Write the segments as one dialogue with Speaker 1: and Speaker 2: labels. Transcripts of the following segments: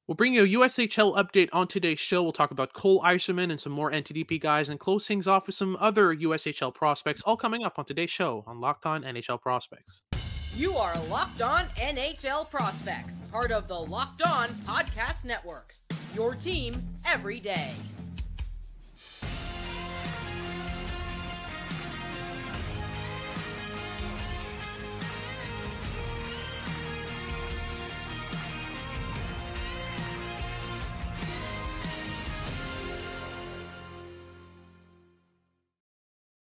Speaker 1: We'll bring you a USHL update on today's show. We'll talk about Cole Eiserman and some more NTDP guys and close things off with some other USHL prospects, all coming up on today's show on Locked On NHL Prospects.
Speaker 2: You are Locked On NHL Prospects, part of the Locked On Podcast Network. Your team every day.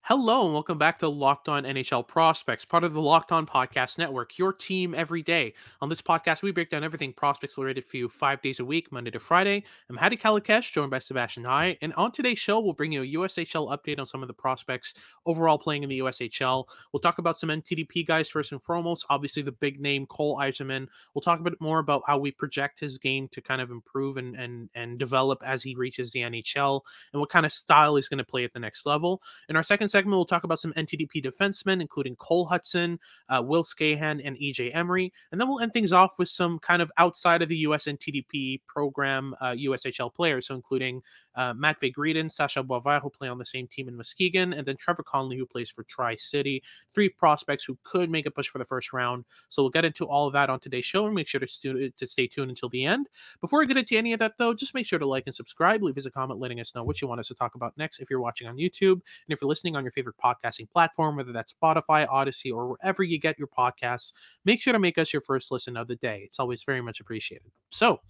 Speaker 1: Hello and welcome back to Locked On NHL Prospects, part of the Locked On Podcast Network, your team every day. On this podcast, we break down everything prospects related for you 5 days a week, Monday to Friday. I'm Hadi Kalikesh, joined by Sebastian High, and on today's show, we'll bring you a USHL update on some of the prospects overall playing in the USHL. We'll talk about some NTDP guys first and foremost, obviously the big name, Cole Eiserman. We'll talk a bit more about how we project his game to kind of improve and develop as he reaches the NHL, and what kind of style he's going to play at the next level. In our second segment, we'll talk about some NTDP defensemen, including Cole Hutson, Will Skahan, and Emery. And then we'll end things off with some kind of outside of the USNTDP program USHL players, so including Matvei Gridin, Sacha Boisvert, who play on the same team in Muskegon, and then Trevor Connelly, who plays for Tri-City. 3 prospects who could make a push for the first round. So we'll get into all of that on today's show, and make sure to stay tuned until the end. Before we get into any of that, though, just make sure to like and subscribe. Leave us a comment letting us know what you want us to talk about next if you're watching on YouTube. And if you're listening on your favorite podcasting platform, whether that's Spotify, Odyssey, or wherever you get your podcasts, make sure to make us your first listen of the day. It's always very much appreciated. So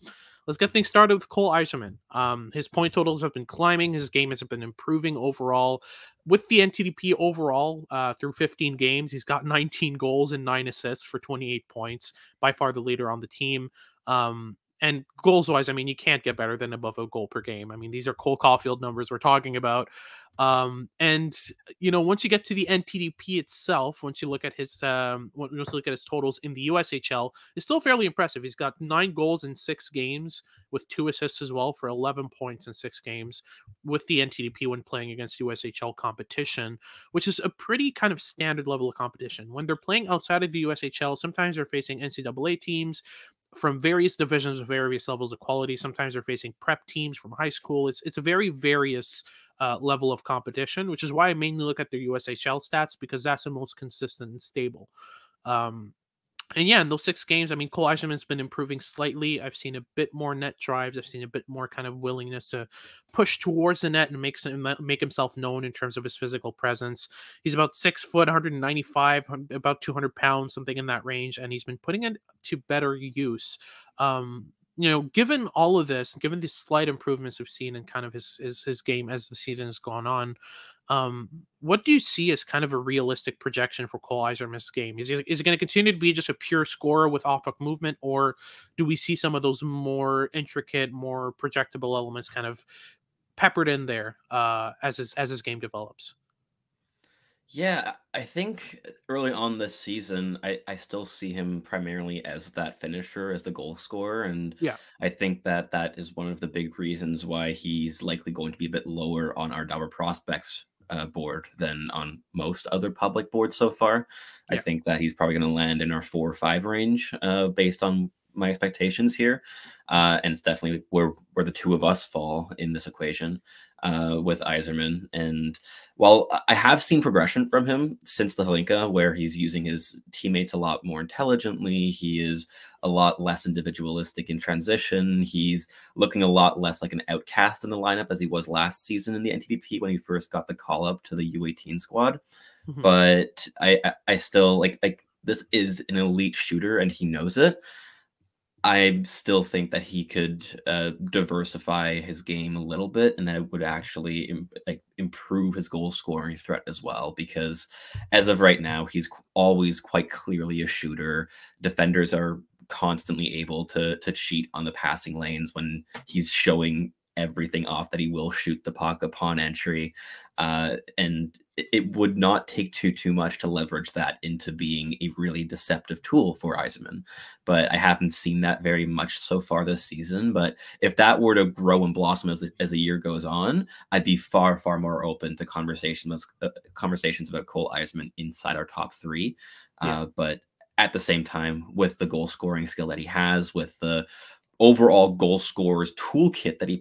Speaker 1: let's get things started with Cole Eiserman. His point totals have been climbing. His game has been improving overall. With the NTDP overall, through 15 games, he's got 19 goals and 9 assists for 28 points, by far the leader on the team. And goals-wise, I mean, you can't get better than above a goal per game. I mean, these are Cole Caulfield numbers we're talking about. And you know, once you get to the NTDP itself, once you look at his totals in the USHL, it's still fairly impressive. He's got 9 goals in 6 games with 2 assists as well for 11 points in 6 games with the NTDP when playing against USHL competition, which is a pretty kind of standard level of competition. When they're playing outside of the USHL, sometimes they're facing NCAA teams from various divisions with various levels of quality. Sometimes they're facing prep teams from high school. It's a very various level of competition, which is why I mainly look at their USHL stats, because that's the most consistent and stable. And yeah, in those 6 games, I mean, Cole Eiserman's been improving slightly. I've seen a bit more net drives. I've seen a bit more kind of willingness to push towards the net and make himself known in terms of his physical presence. He's about 6 foot, 195, about 200 pounds, something in that range, and he's been putting it to better use. You know, given all of this, given the slight improvements we've seen in kind of his game as the season has gone on, what do you see as kind of a realistic projection for Cole Eiserman's game? Is it going to continue to be just a pure scorer with off-puck movement, or do we see some of those more intricate, more projectable elements kind of peppered in there as his game develops?
Speaker 3: Yeah, I think early on this season, I still see him primarily as that finisher, as the goal scorer. And
Speaker 1: Yeah.
Speaker 3: I think that that is one of the big reasons why he's likely going to be a bit lower on our Dobber Prospects board than on most other public boards so far. I think that he's probably going to land in our 4 or 5 range based on my expectations here. And it's definitely where the two of us fall in this equation with Eiserman. And while I have seen progression from him since the Hlinka, where he's using his teammates a lot more intelligently, he is a lot less individualistic in transition. He's looking a lot less like an outcast in the lineup as he was last season in the NTDP when he first got the call up to the U18 squad. Mm-hmm. But I still like this is an elite shooter and he knows it. I still think that he could diversify his game a little bit, and that it would actually improve his goal scoring threat as well. Because as of right now, he's always quite clearly a shooter. Defenders are constantly able to cheat on the passing lanes when he's showing everything off that he will shoot the puck upon entry, and it would not take too much to leverage that into being a really deceptive tool for Eiserman. But I haven't seen that very much so far this season. But if that were to grow and blossom as the year goes on, I'd be far more open to conversations about Cole Eiserman inside our top 3. But at the same time, with the goal scoring skill that he has, with the overall goal scorers toolkit that he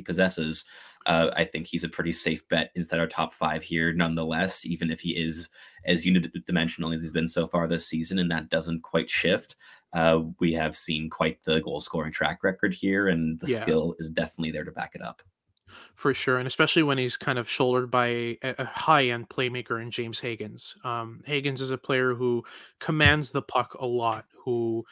Speaker 3: possesses, I think he's a pretty safe bet inside our top 5 here, nonetheless, even if he is as unidimensional as he's been so far this season, and that doesn't quite shift. We have seen quite the goal scoring track record here, and the skill is definitely there to back it up.
Speaker 1: For sure, and especially when he's kind of shouldered by a high-end playmaker in James Higgins. Higgins is a player who commands the puck a lot, who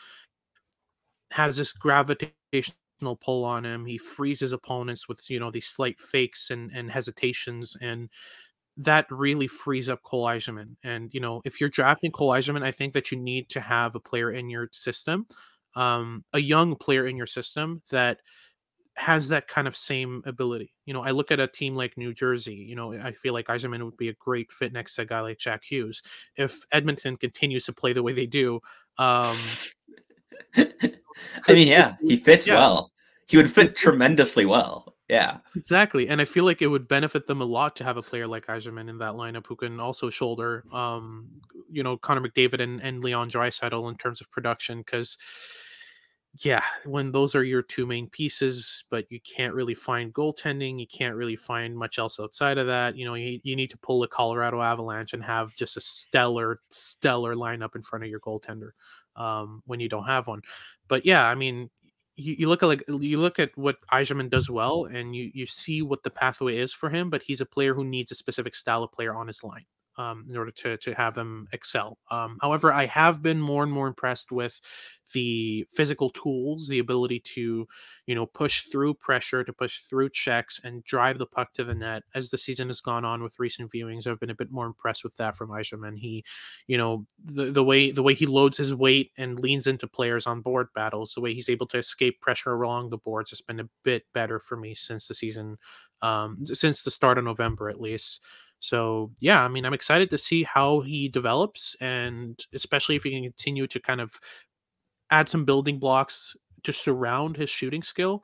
Speaker 1: has this gravitational pull on him. He frees his opponents with, these slight fakes and hesitations, and that really frees up Cole Eiserman. And, if you're drafting Cole Eiserman, I think that you need to have a player in your system, a young player in your system that has that kind of same ability. I look at a team like New Jersey, I feel like Eiserman would be a great fit next to a guy like Jack Hughes. If Edmonton continues to play the way they do,
Speaker 3: I mean, yeah, he fits well. He would fit tremendously well. Yeah,
Speaker 1: exactly. And I feel like it would benefit them a lot to have a player like Eiserman in that lineup who can also shoulder, Connor McDavid and Leon Draisaitl in terms of production. Because, when those are your 2 main pieces, but you can't really find goaltending, you can't really find much else outside of that. You need to pull the Colorado Avalanche and have just a stellar lineup in front of your goaltender when you don't have one. But I mean, you look at what Eiserman does well, and you see what the pathway is for him. But he's a player who needs a specific style of player on his line in order to have them excel. However, I have been more and more impressed with the physical tools, the ability to, push through pressure, to push through checks and drive the puck to the net. As the season has gone on with recent viewings, I've been a bit more impressed with that from Eiserman. He, the way he loads his weight and leans into players on board battles, the way he's able to escape pressure along the boards has been a bit better for me since the season, since the start of November, at least. So, I mean, I'm excited to see how he develops, and especially if he can continue to kind of add some building blocks to surround his shooting skill.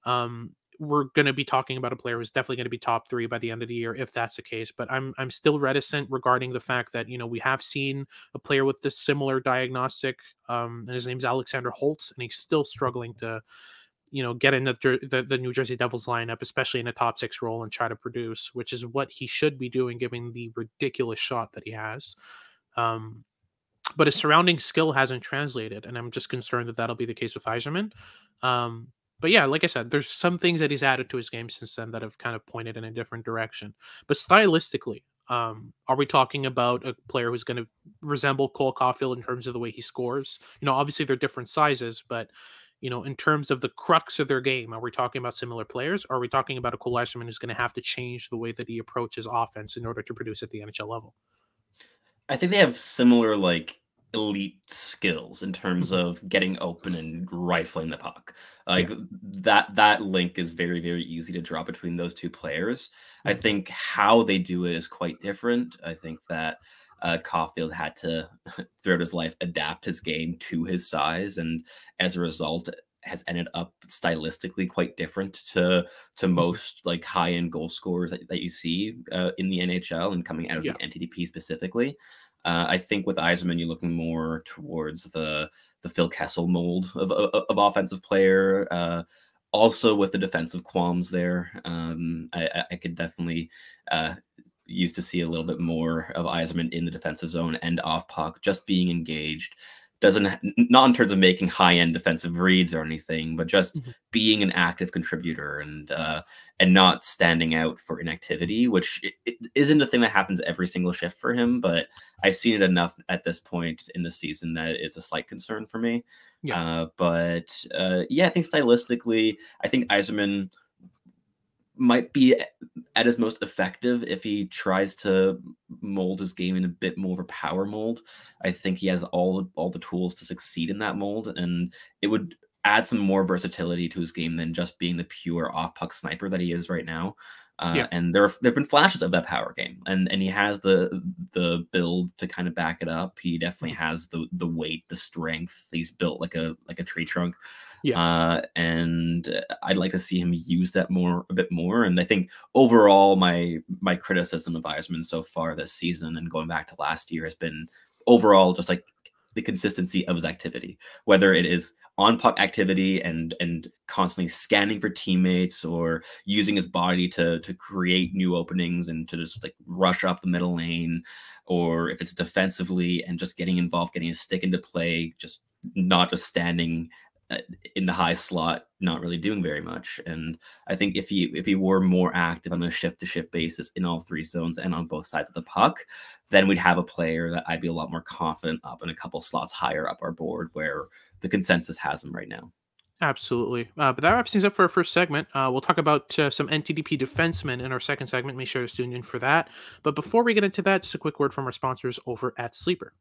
Speaker 1: We're going to be talking about a player who's definitely going to be top 3 by the end of the year, if that's the case. But I'm still reticent regarding the fact that, we have seen a player with this similar diagnostic, and his name's Alexander Holtz, and he's still struggling to, get in the New Jersey Devils lineup, especially in a top 6 role, and try to produce, which is what he should be doing given the ridiculous shot that he has. But his surrounding skill hasn't translated, and I'm just concerned that that'll be the case with Eiserman. But like I said, there's some things that he's added to his game since then that have kind of pointed in a different direction. But stylistically, are we talking about a player who's going to resemble Cole Caulfield in terms of the way he scores? Obviously they're different sizes, but in terms of the crux of their game, are we talking about similar players? Or are we talking about a Cole Eiserman who's going to have to change the way that he approaches offense in order to produce at the NHL level?
Speaker 3: I think they have similar, elite skills in terms of getting open and rifling the puck. That link is very, very easy to draw between those 2 players. I think how they do it is quite different. I think that Caulfield had to, throughout his life, adapt his game to his size, and as a result has ended up stylistically quite different to most high-end goal scorers that you see in the NHL and coming out of the NTDP specifically. I think with Eiserman, you're looking more towards the Phil Kessel mold of offensive player. Also with the defensive qualms there, I could definitely use to see a little bit more of Eiserman in the defensive zone and off puck, just being engaged. Not in terms of making high-end defensive reads or anything, but just being an active contributor and not standing out for inactivity, which it isn't a thing that happens every single shift for him, but I've seen it enough at this point in the season that it is a slight concern for me. I think stylistically, I think Eiserman might be at his most effective if he tries to mold his game in a bit more of a power mold. I think he has all the tools to succeed in that mold, and it would add some more versatility to his game than just being the pure off-puck sniper that he is right now. And there have been flashes of that power game, and he has the build to kind of back it up. He definitely has the weight, the strength. He's built like a tree trunk. And I'd like to see him use that a bit more. And I think overall, my criticism of Eiserman so far this season and going back to last year has been overall just the consistency of his activity, whether it is on puck activity and constantly scanning for teammates, or using his body to create new openings and to just like rush up the middle lane, or if it's defensively and just getting involved, getting his stick into play, just not just standing in the high slot, not really doing very much. And I think if he were more active on a shift-to-shift basis in all three zones and on both sides of the puck, then we'd have a player that I'd be a lot more confident up in a couple slots higher up our board, where the consensus has him right now.
Speaker 1: Absolutely. But that wraps things up for our first segment. We'll talk about some NTDP defensemen in our second segment. Make sure to tune in for that. But before we get into that, just a quick word from our sponsors over at Sleeper.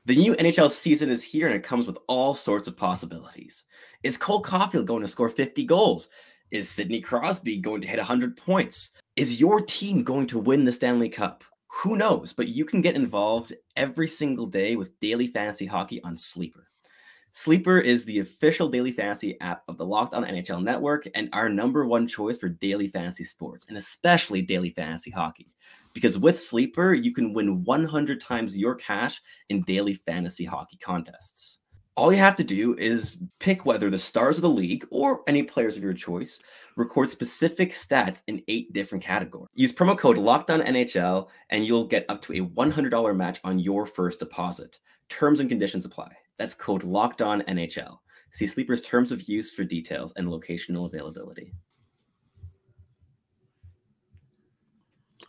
Speaker 3: The new NHL season is here, and it comes with all sorts of possibilities. Is Cole Caulfield going to score 50 goals? Is Sidney Crosby going to hit 100 points? Is your team going to win the Stanley Cup? Who knows? But you can get involved every single day with daily fantasy hockey on Sleeper. Sleeper is the official daily fantasy app of the Locked On NHL Network and our #1 choice for daily fantasy sports, and especially daily fantasy hockey. Because with Sleeper, you can win 100 times your cash in daily fantasy hockey contests. All you have to do is pick whether the stars of the league, or any players of your choice, record specific stats in 8 different categories. Use promo code LOCKEDONNHL and you'll get up to a $100 match on your first deposit. Terms and conditions apply. That's code LOCKEDONNHL. See Sleeper's terms of use for details and locational availability.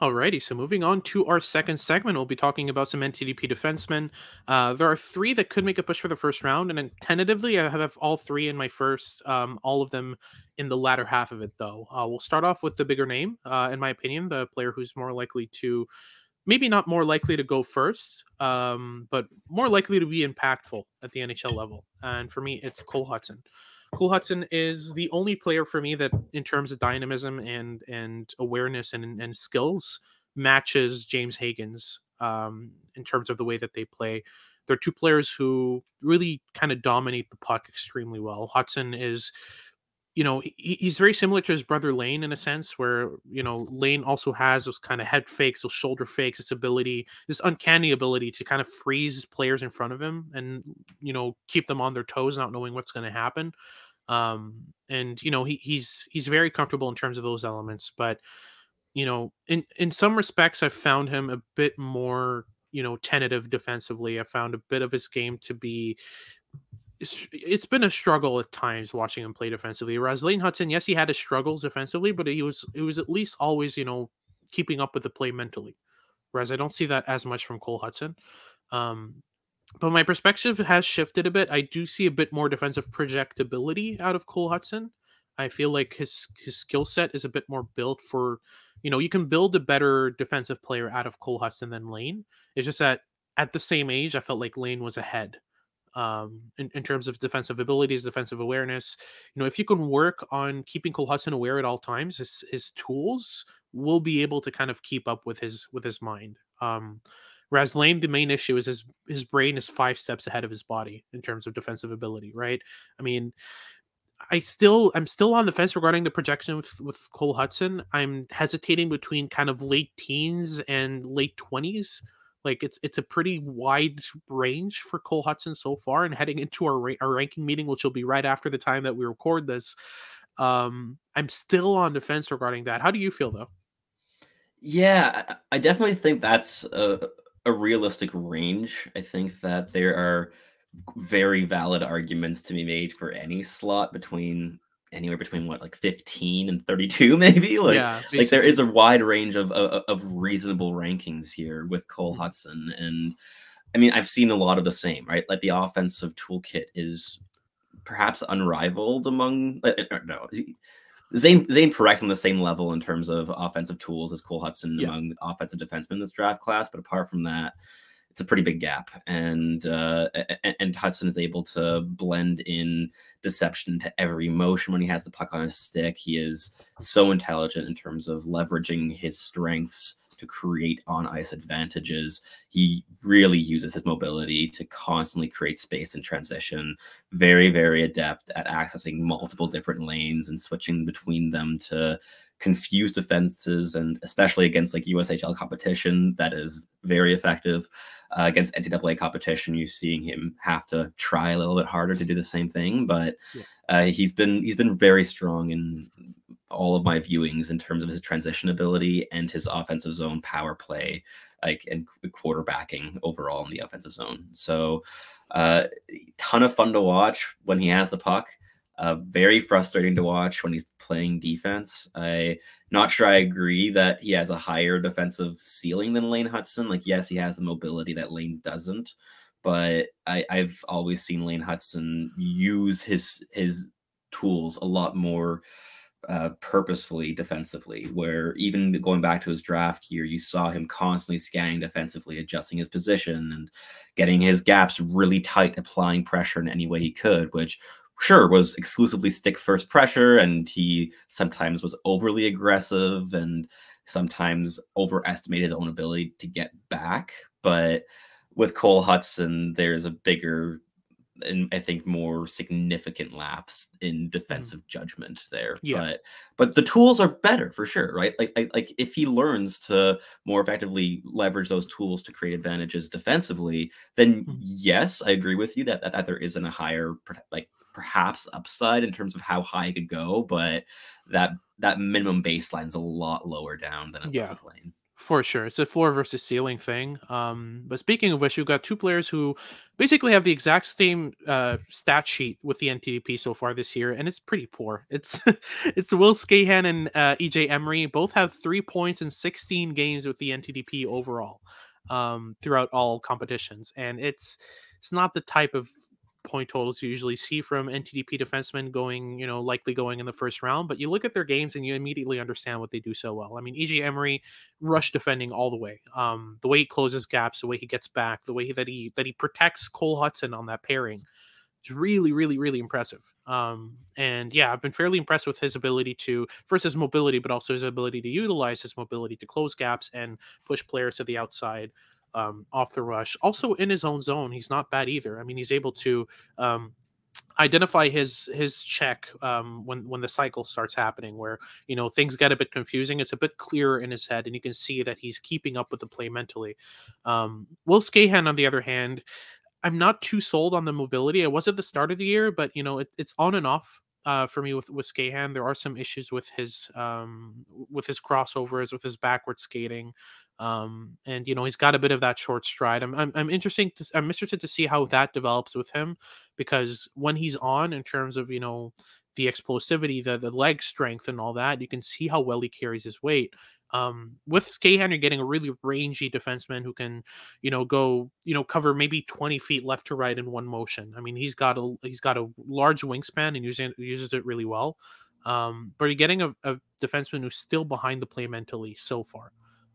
Speaker 1: Alrighty, so moving on to our second segment, we'll be talking about some NTDP defensemen. There are 3 that could make a push for the first round, and then tentatively I have all 3 in my first, all of them in the latter half of it, though. We'll start off with the bigger name, in my opinion, the player who's more likely to, maybe not more likely to go first, but more likely to be impactful at the NHL level. And for me, it's Cole Hutson. Cole Hutson is the only player for me that, in terms of dynamism and awareness and skills, matches James Hagen's in terms of the way that they play. They're 2 players who really kind of dominate the puck extremely well. Hutson is, he's very similar to his brother Lane in a sense, where, Lane also has those kind of head fakes, those shoulder fakes, this uncanny ability to kind of freeze players in front of him and, keep them on their toes, not knowing what's going to happen. And, he's very comfortable in terms of those elements, but, in some respects, I've found him a bit more, tentative defensively. I found a bit of his game to be, it's been a struggle at times watching him play defensively. Whereas Lane Hutson, yes, he had his struggles defensively, but it was at least always, keeping up with the play mentally. Whereas I don't see that as much from Cole Hutson. But my perspective has shifted a bit. I do see a bit more defensive projectability out of Cole Hutson. I feel like his skill set is a bit more built for, you can build a better defensive player out of Cole Hutson than Lane. It's just that at the same age, I felt like Lane was ahead. In terms of defensive abilities, defensive awareness. If you can work on keeping Cole Hutson aware at all times, his tools will be able to kind of keep up with his mind. Whereas Lane, the main issue is his brain is 5 steps ahead of his body in terms of defensive ability, right? I mean, I'm still on the fence regarding the projection with Cole Hutson. I'm hesitating between kind of late teens and late 20s. Like it's a pretty wide range for Cole Hutson so far, and heading into our ranking meeting, which will be right after the time that we record this, I'm still on the fence regarding that. How do you feel though?
Speaker 3: Yeah, I definitely think that's a realistic range. I think that there are very valid arguments to be made for any slot anywhere between what, like 15 and 32 maybe. Like there is a wide range of reasonable rankings here with Cole Hutson. And I mean, I've seen a lot of the same, right? Like the offensive toolkit is perhaps unrivaled among Zane Parek's on the same level in terms of offensive tools as Cole Hutson among offensive defensemen in this draft class. But apart from that, it's a pretty big gap, and Hutson is able to blend in deception to every motion when he has the puck on his stick. He is so intelligent in terms of leveraging his strengths to create on-ice advantages. He really uses his mobility to constantly create space in transition. Very, very adept at accessing multiple different lanes and switching between them to confuse defenses, and especially against like USHL competition, that is very effective. Against NCAA competition, you're seeing him have to try a little bit harder to do the same thing, but he's been very strong in all of my viewings in terms of his transition ability and his offensive zone power play, like, and quarterbacking overall in the offensive zone. So ton of fun to watch when he has the puck. Very frustrating to watch when he's playing defense. I'm not sure I agree that he has a higher defensive ceiling than Lane Hutson. Like, yes, he has the mobility that Lane doesn't, but I've always seen Lane Hutson use his tools a lot more purposefully defensively, where even going back to his draft year, you saw him constantly scanning defensively, adjusting his position and getting his gaps really tight, applying pressure in any way he could, which sure was exclusively stick first pressure, and he sometimes was overly aggressive and sometimes overestimated his own ability to get back. But with Cole Hutson, there's a bigger and I think more significant lapse in defensive judgment there. But the tools are better for sure, right? Like if he learns to more effectively leverage those tools to create advantages defensively, then yes, I agree with you that there isn't a higher like perhaps upside in terms of how high it could go, but that minimum baseline is a lot lower down than it was with Lane.
Speaker 1: For sure. It's a floor versus ceiling thing. But speaking of which, we've got two players who basically have the exact same stat sheet with the NTDP so far this year, and it's pretty poor. It's it's Will Skahan and EJ Emery. Both have 3 points in 16 games with the NTDP overall throughout all competitions. And it's not the type of point totals you usually see from NTDP defensemen going, likely going in the first round, but you look at their games and you immediately understand what they do so well. I mean, EJ Emery, rush defending all the way. The way he closes gaps, the way he gets back, the way that he protects Cole Hutson on that pairing. It's really, really, really impressive. And yeah, I've been fairly impressed with his ability to, first his mobility, but also his ability to utilize his mobility to close gaps and push players to the outside. Off the rush. Also in his own zone, he's not bad either. I mean, he's able to identify his check when the cycle starts happening, where things get a bit confusing. It's a bit clearer in his head, and you can see that he's keeping up with the play mentally. Will Skahan, on the other hand, I'm not too sold on the mobility. I was at the start of the year, but it's on and off. For me with Skahan, there are some issues with his crossovers, with his backward skating, and he's got a bit of that short stride. I'm interested to see how that develops with him, because when he's on, in terms of the explosivity, the leg strength, and all that, you can see how well he carries his weight. With Skahan, you're getting a really rangy defenseman who can, go, cover maybe 20 feet left to right in one motion. I mean, he's got a large wingspan and uses it really well. But you're getting a defenseman who's still behind the play mentally so far.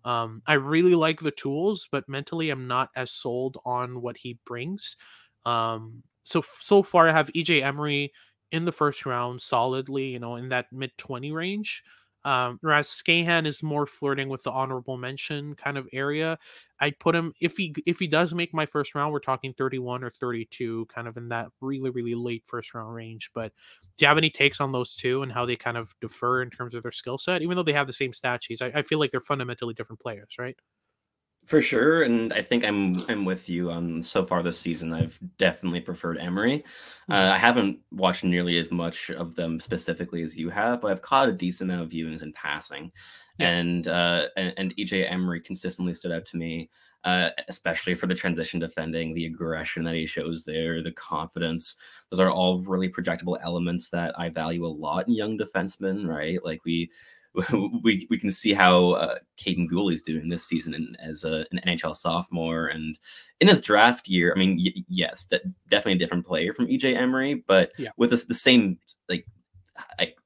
Speaker 1: I really like the tools, but mentally I'm not as sold on what he brings. So far I have EJ Emery in the first round solidly, in that mid-20 range. Whereas Skahan is more flirting with the honorable mention kind of area. I'd put him, if he does make my first round, we're talking 31 or 32, kind of in that really, really late first round range. But do you have any takes on those two and how they kind of differ in terms of their skill set? Even though they have the same stat sheets, I feel like they're fundamentally different players, right?
Speaker 3: For sure, and I think I'm with you on so far this season. I've definitely preferred Emery. I haven't watched nearly as much of them specifically as you have, but I've caught a decent amount of viewings in passing. And EJ Emery consistently stood out to me, especially for the transition defending, the aggression that he shows there, the confidence. Those are all really projectable elements that I value a lot in young defensemen, right? Like we can see how Caden Gooley's doing this season as an NHL sophomore, and in his draft year. I mean, yes, definitely a different player from EJ Emery, but with the same like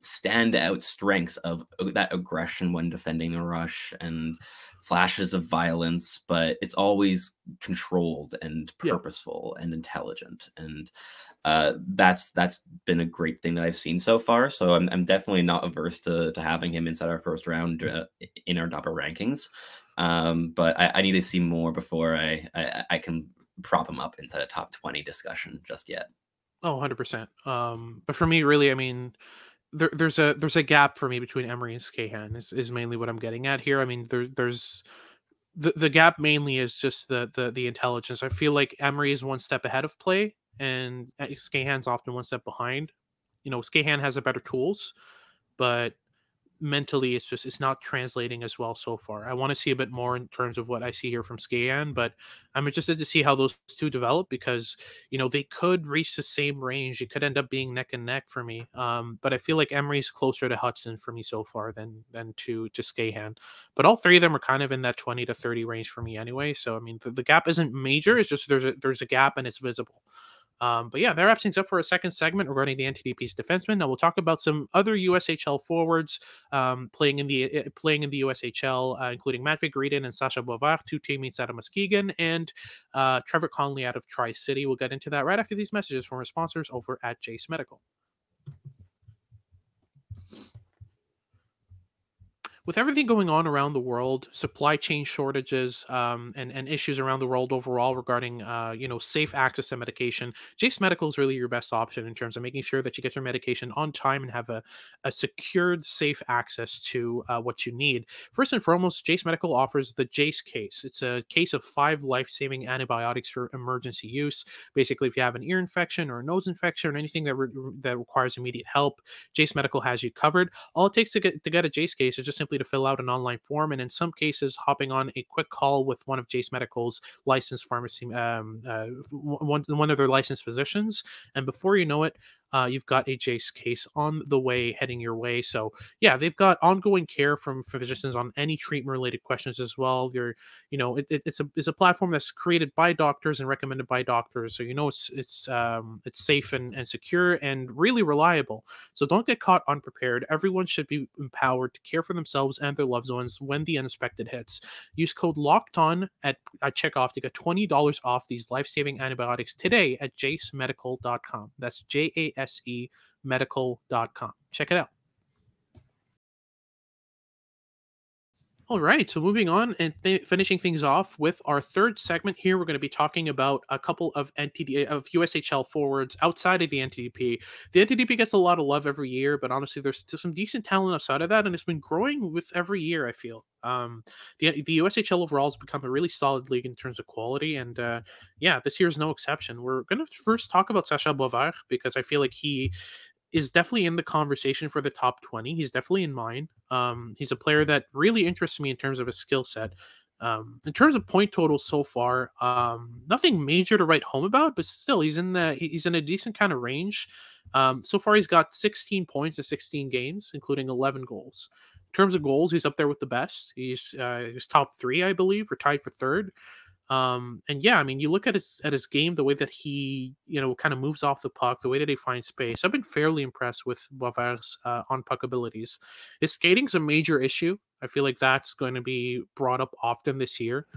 Speaker 3: standout strengths of that aggression when defending the rush and flashes of violence, but it's always controlled and purposeful and intelligent. And that's been a great thing that I've seen so far. So I'm definitely not averse to having him inside our first round in our Dobber rankings. But I need to see more before I can prop him up inside a top 20 discussion just yet.
Speaker 1: Oh, 100%. But for me, really, I mean, there's a gap for me between Emery and Skahan is mainly what I'm getting at here. I mean, there's the gap mainly is just the intelligence. I feel like Emery is one step ahead of play, and Skahan's often one step behind. Skahan has a better tools, but mentally it's not translating as well so far. I want to see a bit more in terms of what I see here from Skahan, but I'm interested to see how those two develop, because they could reach the same range. It could end up being neck and neck for me. But I feel like Emery's closer to Hutson for me so far than to Skahan. But all three of them are kind of in that 20 to 30 range for me anyway. So I mean, the gap isn't major. It's just there's a gap and it's visible. But yeah, that wraps things up for a second segment regarding the NTDP's defensemen. Now we'll talk about some other USHL forwards playing in the USHL, including Matvei Gridin and Sacha Boisvert, two teammates out of Muskegon, and Trevor Connelly out of Tri-City. We'll get into that right after these messages from our sponsors over at Jace Medical. With everything going on around the world, supply chain shortages, and issues around the world overall regarding safe access to medication, Jace Medical is really your best option in terms of making sure that you get your medication on time and have a secured, safe access to what you need. First and foremost, Jace Medical offers the Jace case. It's a case of 5 life-saving antibiotics for emergency use. Basically, if you have an ear infection or a nose infection or anything that requires immediate help, Jace Medical has you covered. All it takes to get a Jace case is just simply to fill out an online form, and in some cases hopping on a quick call with one of Jace Medical's licensed pharmacy, one of their licensed physicians, and before you know it, you've got a Jace case on the way, heading your way. So yeah, they've got ongoing care from physicians on any treatment related questions as well. It's a platform that's created by doctors and recommended by doctors, so it's safe and secure and really reliable. So don't get caught unprepared. Everyone should be empowered to care for themselves and their loved ones when the unexpected hits. Use code LOCKEDON at checkoff to get $20 off these life-saving antibiotics today at jacemedical.com. That's JASE medical.com. Check it out. All right, so moving on and finishing things off with our third segment here, we're going to be talking about a couple of USHL forwards outside of the NTDP. The NTDP gets a lot of love every year, but honestly, there's still some decent talent outside of that, and it's been growing with every year, I feel. The USHL overall has become a really solid league in terms of quality, and this year is no exception. We're going to first talk about Sacha Boisvert, because I feel like he is definitely in the conversation for the top 20. He's definitely in mine. He's a player that really interests me in terms of his skill set. In terms of point totals so far, nothing major to write home about, but still he's in a decent kind of range. So far he's got 16 points in 16 games, including 11 goals. In terms of goals, he's up there with the best. He's top 3, I believe, or tied for 3rd. And yeah, I mean, you look at his game, the way that he, kind of moves off the puck, the way that he finds space. I've been fairly impressed with Boisvert's on puck abilities. His skating's a major issue. I feel like that's going to be brought up often this year.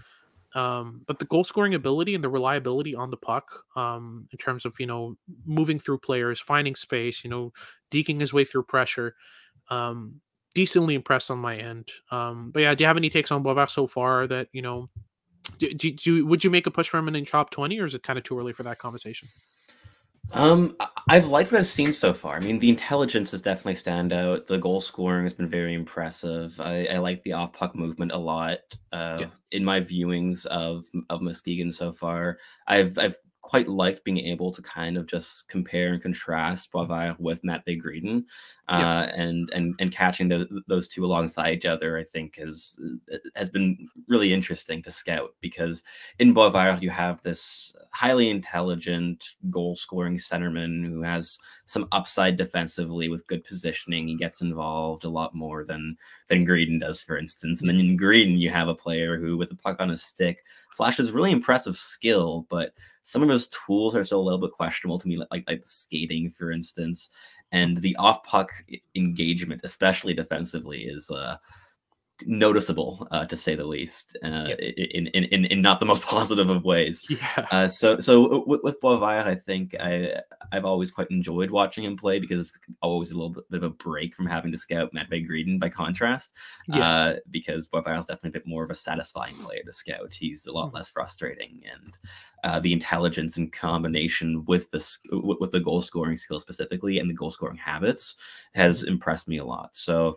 Speaker 1: But the goal scoring ability and the reliability on the puck, in terms of, moving through players, finding space, deking his way through pressure, decently impressed on my end. But yeah, do you have any takes on Boisvert so far that, would you make a push for him in the top 20, or is it kind of too early for that conversation?
Speaker 3: I've liked what I've seen so far. I mean, the intelligence is definitely stand out. The goal scoring has been very impressive. I like the off puck movement a lot. In my viewings of Muskegon so far, I've quite liked being able to kind of just compare and contrast Boisvert with Matvei Gridin, and catching those two alongside each other, I think has been really interesting to scout, because in Boisvert you have this highly intelligent goal scoring centerman who has some upside defensively with good positioning. He gets involved a lot more than Gridin does, for instance. And then in Gridin you have a player who, with the puck on his stick, flashes really impressive skill, but some of his tools are still a little bit questionable to me, like skating, for instance. And the off-puck engagement, especially defensively, is noticeable, to say the least, in not the most positive of ways. So with Boisvert, I think I've always quite enjoyed watching him play, because it's always a little bit of a break from having to scout Matvei Gridin by contrast. Because Boisvert is definitely a bit more of a satisfying player to scout. He's a lot less frustrating, and the intelligence in combination with the goal scoring skill specifically, and the goal scoring habits, has impressed me a lot. So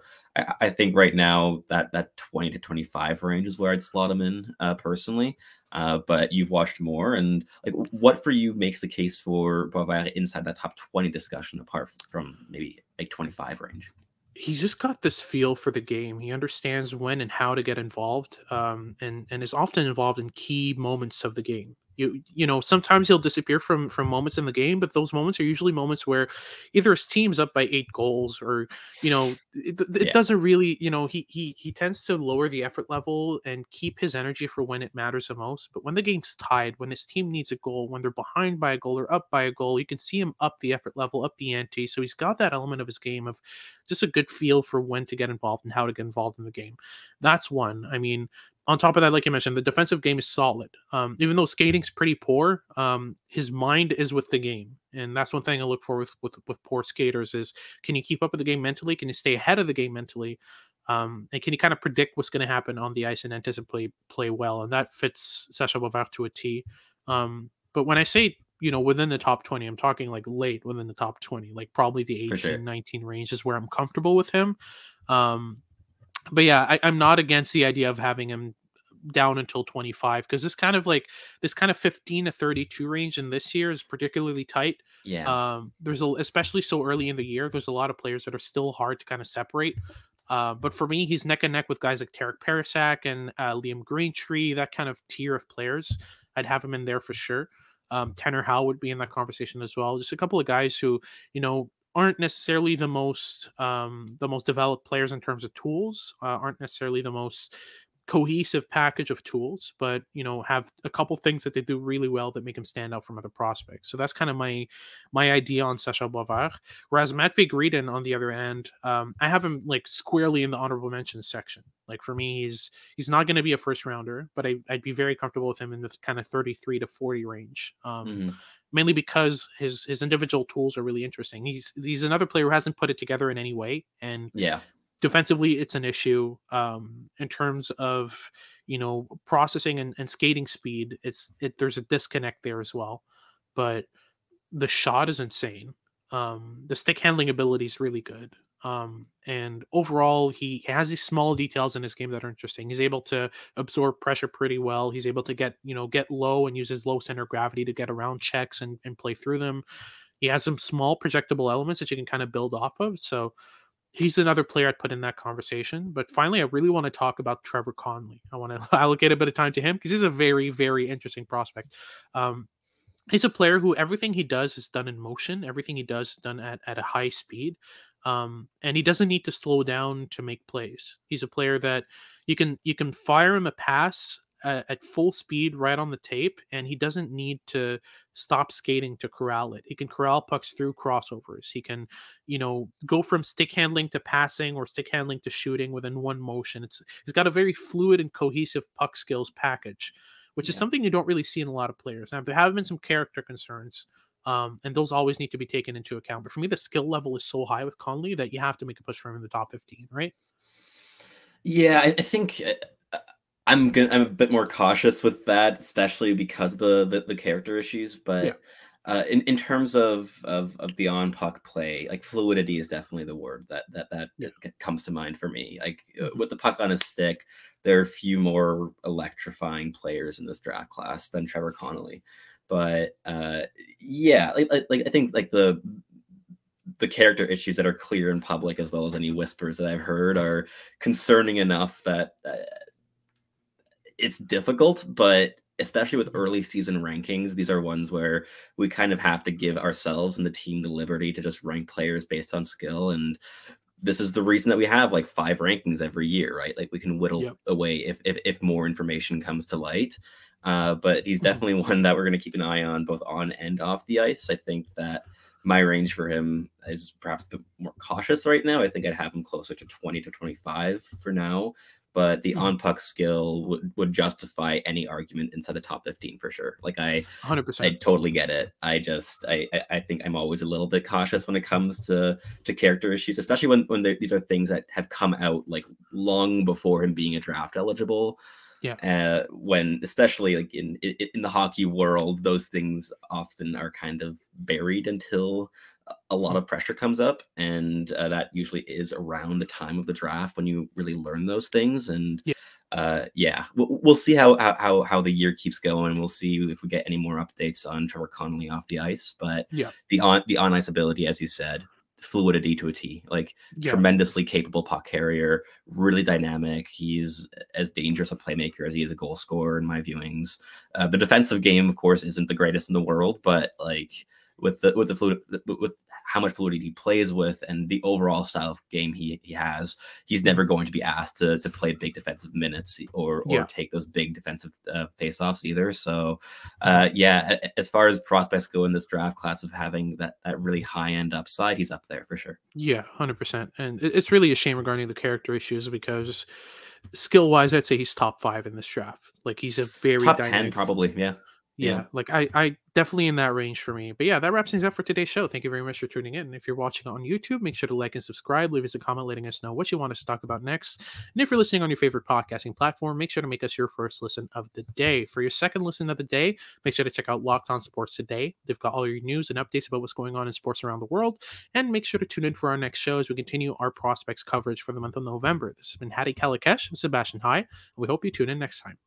Speaker 3: I think right now that 20 to 25 range is where I'd slot him in, personally. But you've watched more, and like, what for you makes the case for Boisvert inside that top 20 discussion, apart from maybe like 25 range?
Speaker 1: He's just got this feel for the game. He understands when and how to get involved, and is often involved in key moments of the game. You know, sometimes he'll disappear from moments in the game, but those moments are usually moments where either his team's up by 8 goals, or, you know, it doesn't really, you know, he tends to lower the effort level and keep his energy for when it matters the most. But when the game's tied, when his team needs a goal, when they're behind by a goal or up by a goal, you can see him up the effort level, up the ante. So he's got that element of his game of just a good feel for when to get involved and how to get involved in the game. That's one. I mean, on top of that, like you mentioned, the defensive game is solid. Even though skating's pretty poor, his mind is with the game, and that's one thing I look for with poor skaters is, can you keep up with the game mentally? Can you stay ahead of the game mentally? And can you kind of predict what's going to happen on the ice and anticipate play well? And that fits Sacha Boisvert to a T. But when I say, you know, within the top 20, I'm talking like late within the top 20, like probably the 18, 19 range is where I'm comfortable with him. But yeah, I'm not against the idea of having him down until 25, because this kind of 15 to 32 range in this year is particularly tight. There's especially so early in the year, there's a lot of players that are still hard to kind of separate. But for me, he's neck and neck with guys like Tarek Parasak and Liam Greentree, that kind of tier of players. I'd have him in there for sure. Tanner Howe would be in that conversation as well. Just a couple of guys who, you know, aren't necessarily the most developed players in terms of tools, aren't necessarily the most cohesive package of tools, but, you know, have a couple things that they do really well that make them stand out from other prospects. So that's kind of my idea on Sacha Boisvert. Whereas Matvei Gridin, on the other end, I have him like squarely in the honorable mentions section. Like, for me, he's not going to be a first rounder, but I'd be very comfortable with him in this kind of 33 to 40 range. Mainly because his individual tools are really interesting. He's another player who hasn't put it together in any way, and defensively it's an issue. In terms of, you know, processing and skating speed, there's a disconnect there as well. But the shot is insane. The stick handling ability is really good. And overall, he has these small details in his game that are interesting. He's able to absorb pressure pretty well. He's able to get low and use his low center of gravity to get around checks and play through them. He has some small projectable elements that you can kind of build off of. So he's another player I'd put in that conversation. But finally, I really want to talk about Trevor Connelly. I want to allocate a bit of time to him because he's a very, very interesting prospect. He's a player who everything he does is done in motion. Everything he does is done at a high speed. And he doesn't need to slow down to make plays. He's a player that you can fire him a pass at full speed right on the tape, and he doesn't need to stop skating to corral it. He can corral pucks through crossovers. He can, you know, go from stick handling to passing or stick handling to shooting within one motion. He's got a very fluid and cohesive puck skills package, which is something you don't really see in a lot of players. Now, there have been some character concerns, and those always need to be taken into account. But for me, the skill level is so high with Connelly that you have to make a push for him in the top 15, right?
Speaker 3: Yeah, I think I'm a bit more cautious with that, especially because of the character issues. But in terms of beyond puck play, like fluidity is definitely the word that comes to mind for me. Like with the puck on his stick, there are a few more electrifying players in this draft class than Trevor Connelly. But yeah, like I think like the character issues that are clear in public, as well as any whispers that I've heard, are concerning enough that it's difficult. But especially with early season rankings, these are ones where we kind of have to give ourselves and the team the liberty to just rank players based on skill. And this is the reason that we have like 5 rankings every year, right? Like we can whittle away if more information comes to light. But he's definitely one that we're going to keep an eye on both on and off the ice. I think that my range for him is perhaps a bit more cautious right now. I think I'd have him closer to 20 to 25 for now. but the on-puck skill would justify any argument inside the top 15 for sure. Like I
Speaker 1: 100%.
Speaker 3: totally get it. I think I'm always a little bit cautious when it comes to character issues, especially when these are things that have come out like long before him being a draft eligible.
Speaker 1: Yeah.
Speaker 3: When especially like in the hockey world, those things often are kind of buried until a lot of pressure comes up, and that usually is around the time of the draft when you really learn those things. And we'll see how the year keeps going. We'll see if we get any more updates on Trevor Connelly off the ice, but the on ice ability, as you said, fluidity to a T, like tremendously capable puck carrier, really dynamic. He's as dangerous a playmaker as he is a goal scorer in my viewings. The defensive game, of course, isn't the greatest in the world, but like with how much fluidity he plays with and the overall style of game he has, he's never going to be asked to play big defensive minutes or take those big defensive faceoffs either. So as far as prospects go in this draft class of having that really high end upside, he's up there for sure.
Speaker 1: Yeah, 100%. And it's really a shame regarding the character issues, because skill wise, I'd say he's top 5 in this draft. Like he's a very
Speaker 3: top
Speaker 1: dynamic
Speaker 3: 10 probably. Yeah.
Speaker 1: Like I definitely in that range for me. But yeah, that wraps things up for today's show. Thank you very much for tuning in. And if you're watching on YouTube, make sure to like and subscribe. Leave us a comment letting us know what you want us to talk about next. And if you're listening on your favorite podcasting platform, make sure to make us your first listen of the day. For your second listen of the day, make sure to check out Locked On Sports Today. They've got all your news and updates about what's going on in sports around the world. And make sure to tune in for our next show as we continue our prospects coverage for the month of November. This has been Hattie Kalikesh and Sebastian High, and we hope you tune in next time.